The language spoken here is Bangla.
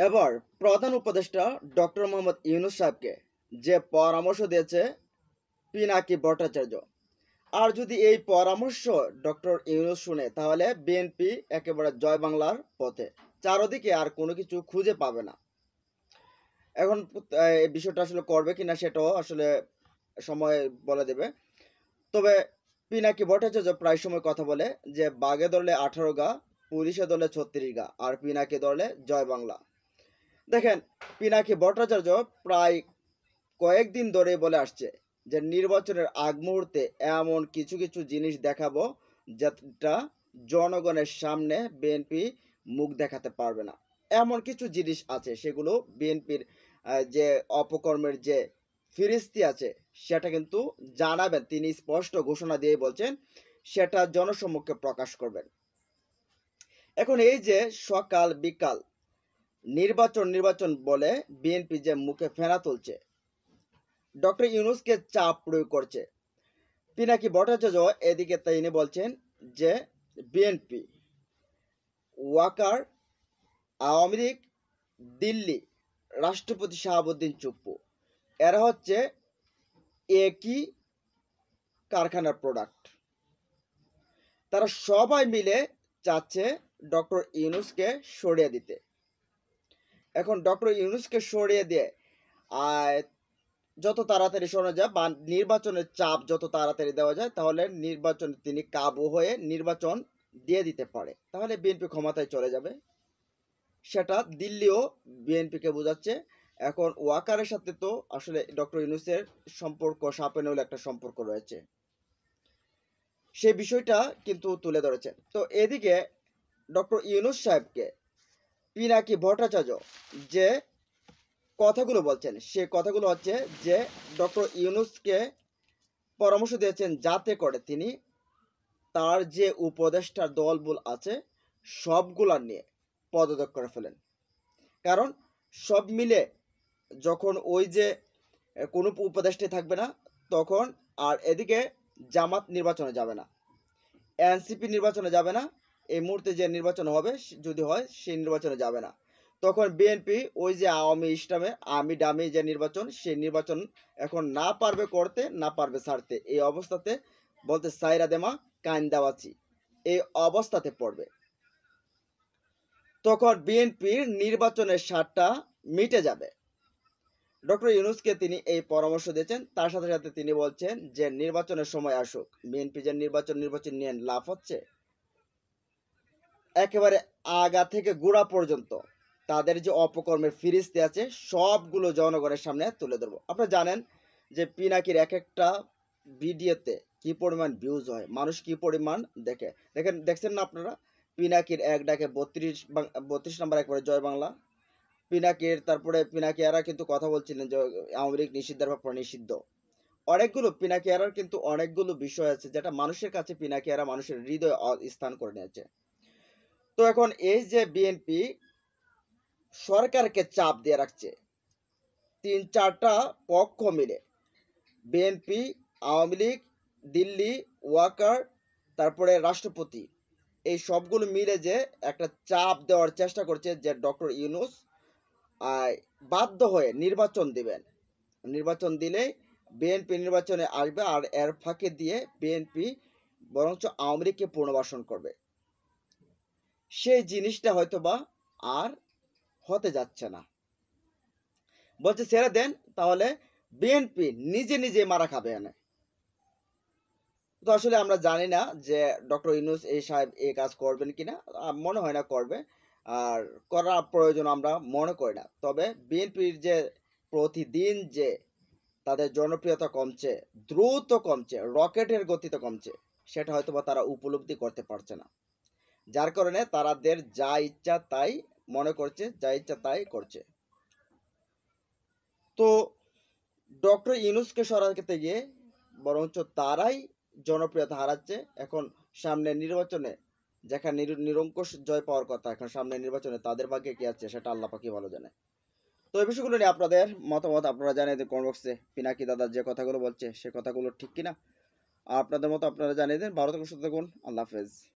এবার প্রধান উপদেষ্টা ডক্টর মোহাম্মদ ইউনূস সাহেবকে যে পরামর্শ দিয়েছে পিনাকি ভট্টাচার্য, আর যদি এই পরামর্শ ডক্টর ইউনূস শুনে তাহলে বিএনপি একেবারে জয় বাংলার পথে, চারদিকে আর কোনো কিছু খুঁজে পাবে না। এখন এই বিষয়টা আসলে করবে কিনা সেটাও আসলে সময় বলে দেবে। তবে পিনাকি ভট্টাচার্য প্রায় সময় কথা বলে যে বাঘে ধরলে 18 গা, পুলিশে ধরলে 36 গা, আর পিনাকি ধরলে জয় বাংলা। দেখেন, পিনাকি ভট্টাচার্য প্রায় কয়েকদিন ধরে বলে আসছে যে নির্বাচনের আগ মুহূর্তে এমন কিছু কিছু জিনিস দেখাবো যেটা জনগণের সামনে বিএনপি মুখ দেখাতে পারবে না। এমন কিছু জিনিস আছে, সেগুলো বিএনপির যে অপকর্মের যে ফিরিস্তি আছে সেটা কিন্তু জানাবেন। তিনি স্পষ্ট ঘোষণা দিয়ে বলছেন সেটা জনসম্মুখে প্রকাশ করবেন। এখন এই যে সকাল বিকাল নির্বাচন নির্বাচন বলে বিএনপি যে মুখে ফেনা তুলছে, ডক্টর ইউনূসকে চাপ প্রয়োগ করছে, পিনাকি ভট্টাচার্য এদিকে তিনি বলছেন যে বিএনপি, ওয়াকার, আওয়ামী লীগ, দিল্লি, রাষ্ট্রপতি শাহাবুদ্দিন চুপ্পু, এরা হচ্ছে একই কারখানার প্রোডাক্ট। তারা সবাই মিলে চাচ্ছে ডক্টর ইউনূসকে সরিয়ে দিতে। এখন ডক্টর ইউনূসকে সরিয়ে দিয়ে যত তাড়াতাড়ি শোনা যায় বা নির্বাচনের চাপ যত তাড়াতাড়ি দেওয়া যায়, তাহলে নির্বাচনে তিনি কাবু হয়ে নির্বাচন দিয়ে দিতে পারে, তাহলে বিএনপি ক্ষমতায় চলে যাবে। সেটা দিল্লিও বিএনপিকে বোঝাচ্ছে। এখন ওয়াকারের সাথে তো আসলে ডক্টর ইউনূসের সম্পর্ক সাপে নেউলে একটা সম্পর্ক রয়েছে, সেই বিষয়টা কিন্তু তুলে ধরেছেন। তো এদিকে ডক্টর ইউনূস সাহেবকে পিনাকি ভট্টাচার্য যে কথাগুলো বলছেন, সে কথাগুলো হচ্ছে যে ডক্টর ইউনূসকে পরামর্শ দিয়েছেন যাতে করে তিনি তার যে উপদেষ্টার দলবল আছে সবগুলা নিয়ে পদত্যাগ করে ফেলেন। কারণ সব মিলে যখন ওই যে কোনো উপদেষ্টাই থাকবে না, তখন আর এদিকে জামাত নির্বাচনে যাবে না, এনসিপি নির্বাচনে যাবে না, এই মুহূর্তে যে নির্বাচন হবে যদি হয় সেই নির্বাচনে যাবে না, তখন বিএনপি ওই যে আওয়ামী ইসলামে আমি ডামি যে নির্বাচন, সেই নির্বাচন এখন না পারবে করতে, না পারবে ছাড়তে। এই অবস্থাতে বলতে সাইরা দেমা কান দেওয়াছি, এই অবস্থাতে পড়বে। তখন বিএনপির নির্বাচনের স্বাদটা মিটে যাবে। ডক্টর ইউনূসকে তিনি এই পরামর্শ দিয়েছেন। তার সাথে সাথে তিনি বলছেন যে নির্বাচনের সময় আসুক, বিএনপি যে নির্বাচন নিয়ে লাভ হচ্ছে, একেবারে আগা থেকে গোড়া পর্যন্ত তাদের যে অপকর্মের ফিরিস্তি আছে সবগুলো জনগণের সামনে তুলে ধরবো। আপনারা জানেন যে পিনাকির এক একটা ভিডিওতে কি পরিমাণ ভিউজ হয়, মানুষ কি পরিমাণ দেখে। দেখছেন না আপনারা, পিনাকির এক ডাকে 32 নম্বর একবারে জয় বাংলা। পিনাকির তারপরে পিনাকি এরা কিন্তু কথা বলছিলেন যে আওয়ামী লীগ নিষিদ্ধের ব্যাপার নিষিদ্ধ। অনেকগুলো পিনাকি এরার কিন্তু অনেকগুলো বিষয় আছে যেটা মানুষের কাছে পিনাকি এরা মানুষের হৃদয় স্থান করে নিয়েছে। তো এখন এই যে বিএনপি সরকারকে চাপ দিয়ে রাখছে, 3-4টা পক্ষ মিলে বিএনপি, আওয়ামী লীগ, দিল্লি, ওয়াকার, তারপরে রাষ্ট্রপতি, এই সবগুলো মিলে যে একটা চাপ দেওয়ার চেষ্টা করছে যে ডক্টর ইউনূস বাধ্য হয়ে নির্বাচন দিবেন, নির্বাচন দিলে বিএনপি নির্বাচনে আসবে, আর এর ফাঁকে দিয়ে বিএনপি বরঞ্চ আওয়ামী লীগকে পুনর্বাসন করবে। সেই জিনিসটা হয়তোবা আর হতে যাচ্ছে না। বলছে ছেড়ে দেন, তাহলে বিএনপি নিজে নিজে মারা খাবে এনে। তো আসলে আমরা জানি না যে ডক্টর ইউনূস এই সাহেব এই কাজ করবেন কিনা, মনে হয় না করবে, আর করার প্রয়োজন আমরা মনে করি না। তবে বিএনপির যে প্রতিদিন যে তাদের জনপ্রিয়তা কমছে, দ্রুত কমছে, রকেটের গতিতে কমছে, সেটা হয়তো বা তারা উপলব্ধি করতে পারছে না, যার কারণে তাদের যা ইচ্ছা তাই মনে করছে, যা ইচ্ছা তাই করছে। তো ডক্টর ইউনূসকে সরাতে গিয়ে বরঞ্চ তারাই জনপ্রিয়তা হারাচ্ছে। এখন সামনে নির্বাচনে যেখানে নিরঙ্কুশ জয় পাওয়ার কথা, এখন সামনে নির্বাচনে তাদের ভাগ্যে কি আছে সেটা আল্লাহ পাকই ভালো জানে। তো এই বিষয়গুলো নিয়ে আপনাদের মতামত আপনারা জানিয়ে দিন কমেন্ট বক্সে। পিনাকি দাদা যে কথাগুলো বলছে সে কথাগুলো ঠিক কিনা আপনাদের মতো আপনারা জানিয়ে দিন। ভালো থাকুন, সুস্থ থাকুন, আল্লাহ হাফেজ।